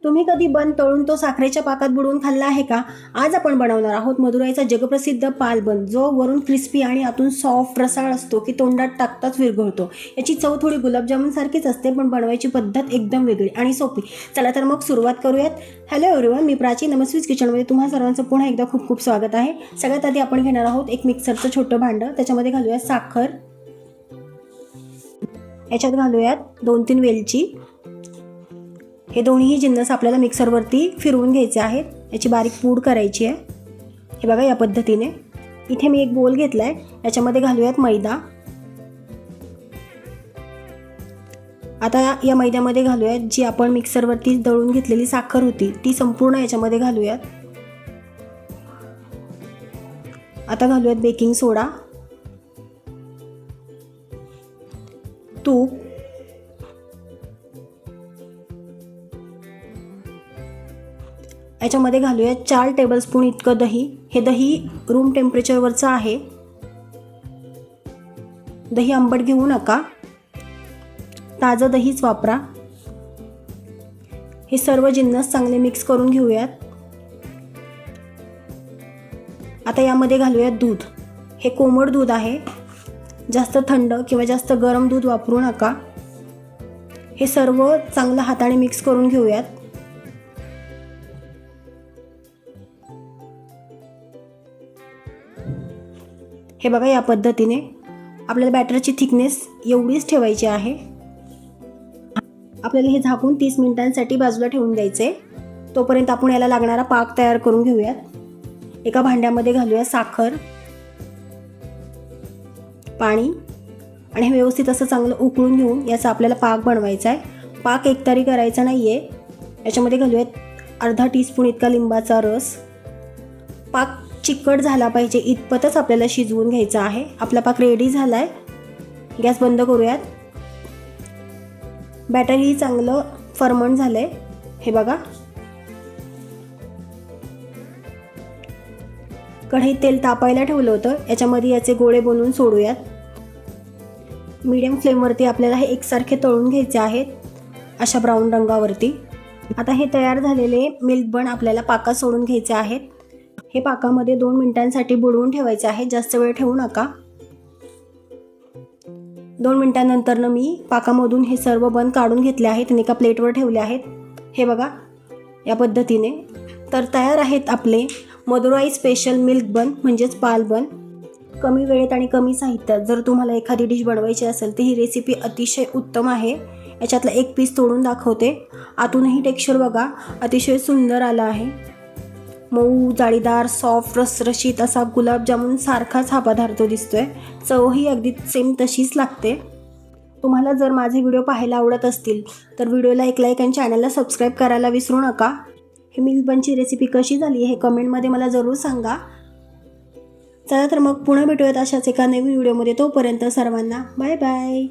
तुम्ही कधी बन तळून तो साखरेच्या पाकात बुडवून खाल्ला आहे का? आज आपण बनवणार आहोत मदुराईचा जगप्रसिद्ध पाल बन, जो वरून क्रिस्पी आणि आतून सॉफ्ट रसाळ असतो की तोंडात टाकताच विरघळतो। याची चव थोडी गुलाबजामुन सारखीच असते, पण बनवायची पद्धत एकदम वेगळी आणि सोपी। चला तर मग सुरुवात करूयात। हॅलो एव्हरीवन, मी प्राची नमस्वीज किचनमध्ये तुम्हा सर्वांचं पुन्हा एकदा खूप खूप स्वागत आहे। सगळ्यात आधी आपण घेणार आहोत एक मिक्सरचं छोटं भांडं, त्याच्यामध्ये घालूया साखर, याच्यात घालूयात 2-3 वेलची। हे दोन्ही जिन्नस आपल्याला मिक्सरवरती फिरवून घ्यायचे आहेत, याची बारीक पूड करायची आहे। हे बघा या पद्धतीने। इथे मी एक बोल घेतलाय, याच्यामध्ये घालूयात मैदा। आता या मैद्यामध्ये घालूयात जी आपण मिक्सरवरती दळून घेतलेली साखर होती, ती संपूर्ण याच्यामध्ये घालूयात। आता घालूयात बेकिंग सोडा, तूप, याच्यामध्ये घालूयात 4 टेबलस्पून इतकं दही। हे दही रूम टेम्परेचरवरचं आहे। दही आंबट घेऊ नका, ताजं दहीच वापरा। हे सर्व जिन्नस चांगले मिक्स करून घेऊयात। आता यामध्ये घालूयात दूध। हे कोमट दूध आहे, जास्त थंड किंवा जास्त गरम दूध वापरू नका। हे सर्व चांगलं हाताने मिक्स करून घेऊयात। हे बघा या पद्धतीने आपल्याला बॅटरची थिकनेस एवढीच ठेवायची आहे। आपल्याला हे झाकून 30 मिनिटांसाठी बाजूला ठेवून द्यायचे। तोपर्यंत आपण याला लागणारा पाक तयार करून घेऊयात। एका भांड्यामध्ये घालूया साखर, पाणी आणि हे व्यवस्थित असं चांगलं उकळून घेऊन याचा आपल्याला पाक बनवायचा आहे। पाक एकतारी करायचा नाहीये। याच्यामध्ये घालूयात अर्धा टीस्पून इतका लिंबाचा रस। पाक चिकट झाला पाहिजे इतपतच आपल्याला शिजवून घ्यायचा आहे। आपला पाक रेडी झालाय, गॅस बंद करूयात। बॅटरही चांगलं फर्मंट झालंय, हे बघा। कढईत तेल तापायला ठेवलं होतं, याच्यामध्ये याचे गोळे बनवून सोडूयात। मीडियम फ्लेमवरती आपल्याला हे एकसारखे तळून घ्यायचे आहेत, अशा ब्राऊन रंगावरती। आता हे तयार झालेले मिल्क बन आपल्याला पाकात सोडून घ्यायचे आहेत। हे पाकामध्ये 2 मिनिटांसाठी बुडवून ठेवायचे आहे, जास्त वेळ ठेवू नका। 2 मिनिटांनंतर मी पाकामधून हे सर्व बन काढून घेतले आहेत आणि एका प्लेटवर ठेवले आहेत। हे बघा या पद्धतीने। तर तयार आहेत आपले मदुराई स्पेशल मिल्क बन म्हणजेच पाल बन। कमी वेळेत आणि कमी साहित्यात जर तुम्हाला एखादी डिश बनवायची असेल तर ही रेसिपी अतिशय उत्तम आहे। याच्यातला एक पीस तोडून दाखवते। आतूनही टेक्स्चर बघा, अतिशय सुंदर आला आहे। मऊ, जाळीदार, सॉफ्ट, रसरशीत असा गुलाबजामुन सारखाच हा पदार्थ दिसतोय। चवही अगदी सेम तशीच लागते। तुम्हाला जर माझे व्हिडिओ पाहायला आवडत असतील तर व्हिडिओला एक लाईक आणि चॅनलला सबस्क्राईब करायला विसरू नका। हे मिल्क बनची रेसिपी कशी झाली हे कमेंटमध्ये मला जरूर सांगा। चला तर मग पुन्हा भेटूयात अशाच एका नवीन व्हिडिओमध्ये। तोपर्यंत सर्वांना बाय बाय।